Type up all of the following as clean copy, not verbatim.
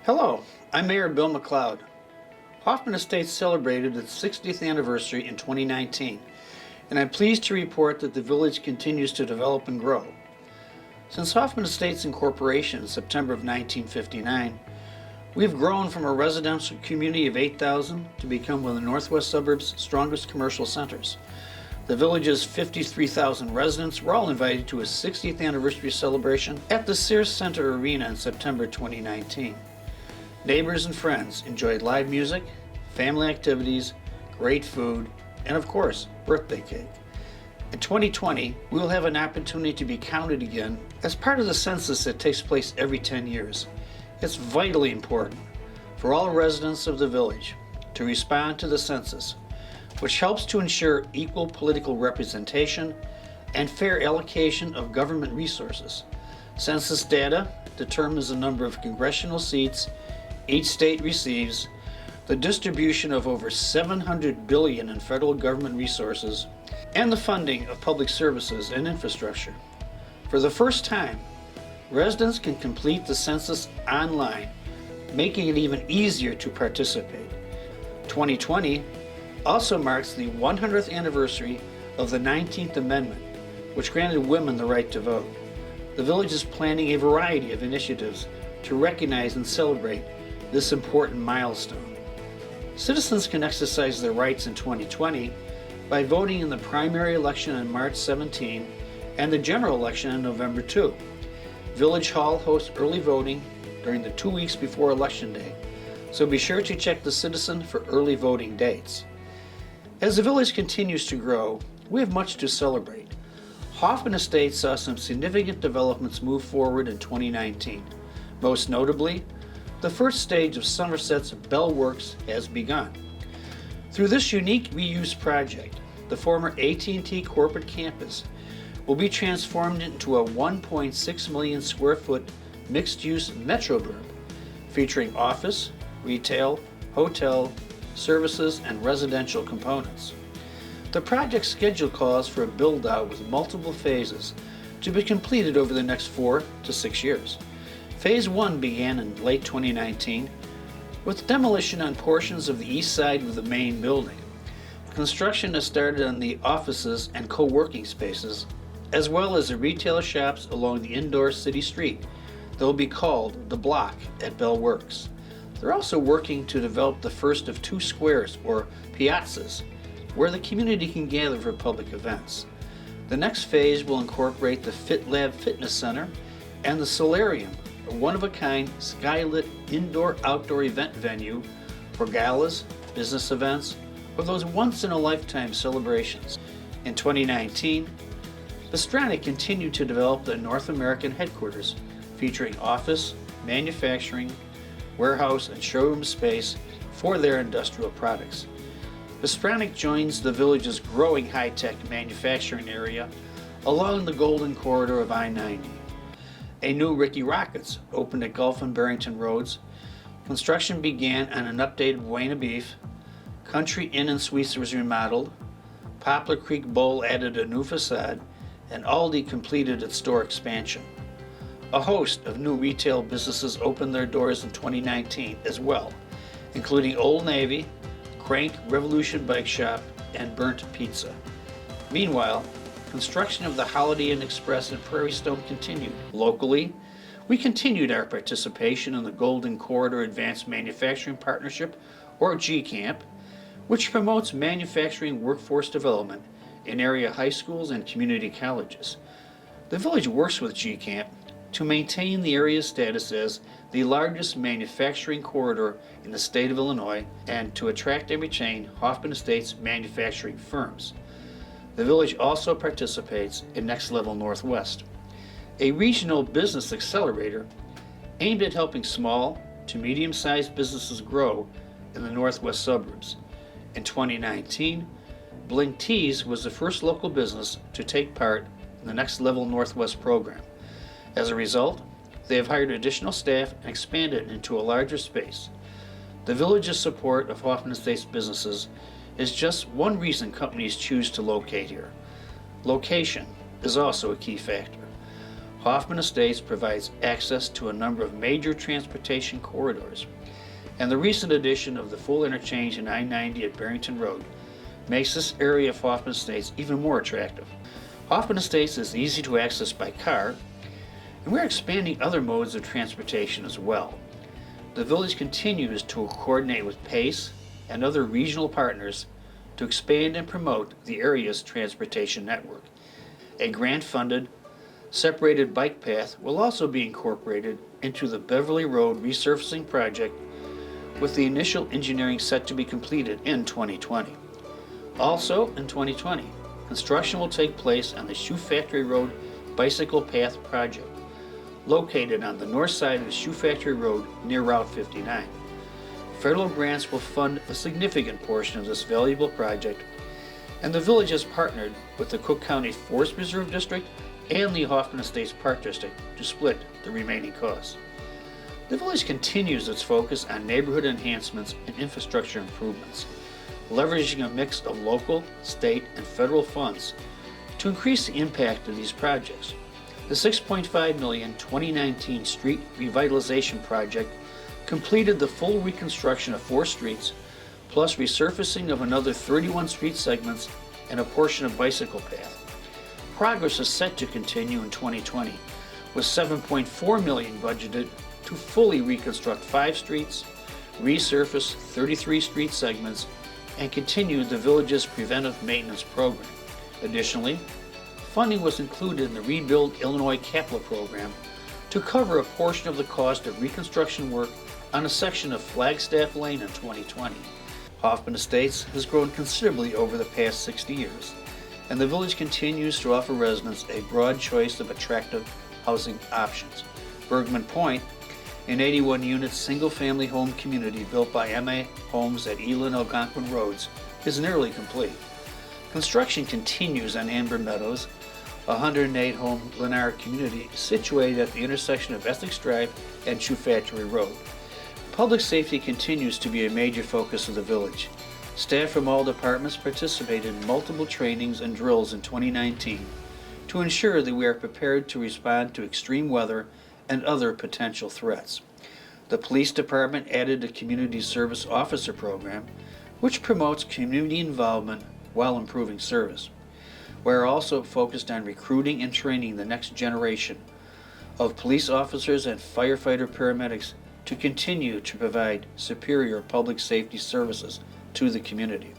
Hello, I'm Mayor Bill McLeod. Hoffman Estates celebrated its 60th anniversary in 2019, and I'm pleased to report that the village continues to develop and grow. Since Hoffman Estates incorporation in September of 1959, we've grown from a residential community of 8,000 to become one of the Northwest suburbs' strongest commercial centers. The village's 53,000 residents were all invited to a 60th anniversary celebration at the Saracen Arena in September 2019. Neighbors and friends enjoyed live music, family activities, great food, and of course, birthday cake. In 2020, we will have an opportunity to be counted again as part of the census that takes place every 10 years. It's vitally important for all residents of the village to respond to the census, which helps to ensure equal political representation and fair allocation of government resources. Census data determines the number of congressional seats each state receives, the distribution of over $700 billion in federal government resources, and the funding of public services and infrastructure. For the first time, residents can complete the census online, making it even easier to participate. 2020 also marks the 100th anniversary of the 19th Amendment, which granted women the right to vote. The village is planning a variety of initiatives to recognize and celebrate this important milestone. Citizens can exercise their rights in 2020 by voting in the primary election on March 17 and the general election on November 2. Village Hall hosts early voting during the 2 weeks before Election Day, so be sure to check the Citizen for early voting dates. As the village continues to grow, we have much to celebrate. Hoffman Estates saw some significant developments move forward in 2019. Most notably, the first stage of Somerset's Bell Works has begun. Through this unique reuse project, the former AT&T corporate campus will be transformed into a 1.6 million square foot mixed-use metroburb featuring office, retail, hotel, services, and residential components. The project schedule calls for a build-out with multiple phases to be completed over the next 4 to 6 years. Phase 1 began in late 2019 with demolition on portions of the east side of the main building. Construction has started on the offices and co-working spaces, as well as the retail shops along the indoor city street that will be called the Block at Bell Works. They're also working to develop the first of 2 squares, or piazzas, where the community can gather for public events. The next phase will incorporate the FitLab Fitness Center and the Solarium, a one-of-a-kind skylit indoor-outdoor event venue for galas, business events, or those once-in-a-lifetime celebrations. In 2019, Bistronic continued to develop the North American headquarters, featuring office, manufacturing, warehouse, and showroom space for their industrial products. Bistronic joins the village's growing high-tech manufacturing area along the Golden Corridor of I-90. A new Ricky Rockets opened at Gulf and Barrington Roads. Construction began on an updated Buena Beef. Country Inn and Suites was remodeled. Poplar Creek Bowl added a new facade, and Aldi completed its store expansion. A host of new retail businesses opened their doors in 2019 as well, including Old Navy, Crank Revolution Bike Shop, and Burnt Pizza. Meanwhile, construction of the Holiday Inn Express in Prairie Stone continued. Locally, we continued our participation in the Golden Corridor Advanced Manufacturing Partnership, or GCAMP, which promotes manufacturing workforce development in area high schools and community colleges. The village works with GCAMP to maintain the area's status as the largest manufacturing corridor in the state of Illinois and to attract and retain Hoffman Estates manufacturing firms. The village also participates in Next Level Northwest, a regional business accelerator aimed at helping small to medium-sized businesses grow in the northwest suburbs. In 2019, Blink Tees was the first local business to take part in the Next Level Northwest program. As a result, they have hired additional staff and expanded into a larger space. The village's support of Hoffman Estates businesses is just one reason companies choose to locate here. Location is also a key factor. Hoffman Estates provides access to a number of major transportation corridors, and the recent addition of the full interchange in I-90 at Barrington Road makes this area of Hoffman Estates even more attractive. Hoffman Estates is easy to access by car, and we're expanding other modes of transportation as well. The village continues to coordinate with PACE and other regional partners to expand and promote the area's transportation network. A grant-funded, separated bike path will also be incorporated into the Beverly Road resurfacing project, with the initial engineering set to be completed in 2020. Also in 2020, construction will take place on the Shoe Factory Road bicycle path project, located on the north side of the Shoe Factory Road near Route 59. Federal grants will fund a significant portion of this valuable project, and the village has partnered with the Cook County Forest Preserve District and the Hoffman Estates Park District to split the remaining costs. The village continues its focus on neighborhood enhancements and infrastructure improvements, leveraging a mix of local, state, and federal funds to increase the impact of these projects. The $6.5 million 2019 street revitalization project completed the full reconstruction of 4 streets, plus resurfacing of another 31 street segments and a portion of bicycle path. Progress is set to continue in 2020, with $7.4 million budgeted to fully reconstruct 5 streets, resurface 33 street segments, and continue the village's preventive maintenance program. Additionally, funding was included in the Rebuild Illinois capital program to cover a portion of the cost of reconstruction work on a section of Flagstaff Lane in 2020. Hoffman Estates has grown considerably over the past 60 years, and the village continues to offer residents a broad choice of attractive housing options. Bergman Point, an 81-unit single-family home community built by MA Homes at Ela and Algonquin Roads, is nearly complete. Construction continues on Amber Meadows, a 108-home Lennar community situated at the intersection of Essex Drive and Shoe Factory Road. Public safety continues to be a major focus of the village. Staff from all departments participated in multiple trainings and drills in 2019 to ensure that we are prepared to respond to extreme weather and other potential threats. The police department added a community service officer program, which promotes community involvement while improving service. We are also focused on recruiting and training the next generation of police officers and firefighter paramedics to continue to provide superior public safety services to the community.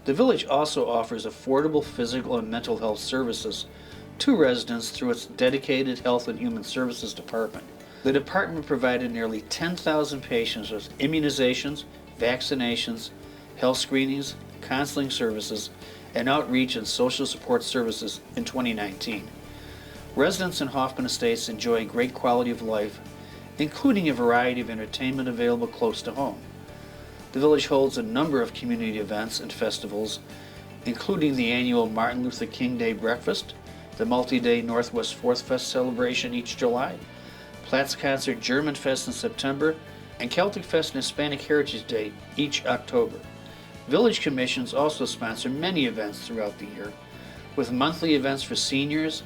The village also offers affordable physical and mental health services to residents through its dedicated Health and Human Services Department. The department provided nearly 10,000 patients with immunizations, vaccinations, health screenings, counseling services, and outreach and social support services in 2019. Residents in Hoffman Estates enjoy great quality of life, including a variety of entertainment available close to home. The village holds a number of community events and festivals, including the annual Martin Luther King Day Breakfast, the multi-day Northwest 4th Fest celebration each July, Platts Concert German Fest in September, and Celtic Fest and Hispanic Heritage Day each October. Village commissions also sponsor many events throughout the year, with monthly events for seniors,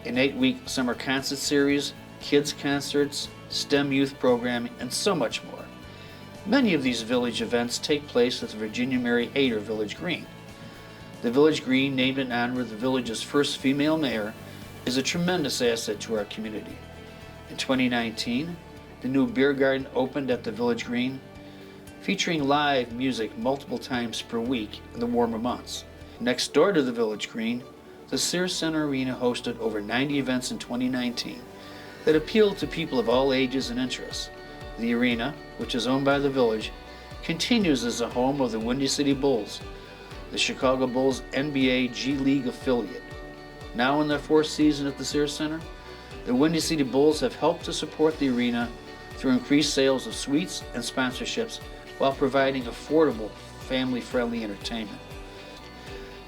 an 8-week summer concert series, kids concerts, STEM youth programming, and so much more. Many of these village events take place at the Virginia Mary Hayter Village Green. The Village Green, named in honor of the village's first female mayor, is a tremendous asset to our community. In 2019, the new beer garden opened at the Village Green, featuring live music multiple times per week in the warmer months. Next door to the Village Green, the Saracen Arena hosted over 90 events in 2019 that appealed to people of all ages and interests. The arena, which is owned by the village, continues as the home of the Windy City Bulls, the Chicago Bulls NBA G League affiliate. Now in their 4th season at the Sears Center, the Windy City Bulls have helped to support the arena through increased sales of suites and sponsorships while providing affordable, family-friendly entertainment.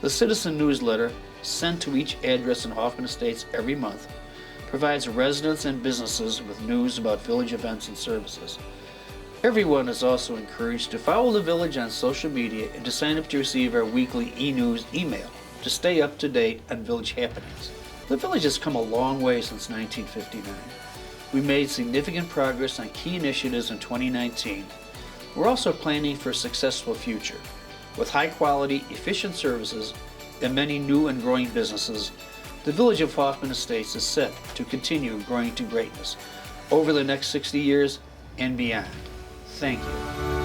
The Citizen newsletter, sent to each address in Hoffman Estates every month, provides residents and businesses with news about village events and services. Everyone is also encouraged to follow the village on social media and to sign up to receive our weekly e-news email to stay up to date on village happenings. The village has come a long way since 1959. We made significant progress on key initiatives in 2019. We're also planning for a successful future. With high-quality, efficient services and many new and growing businesses, the village of Hoffman Estates is set to continue growing to greatness over the next 60 years and beyond. Thank you.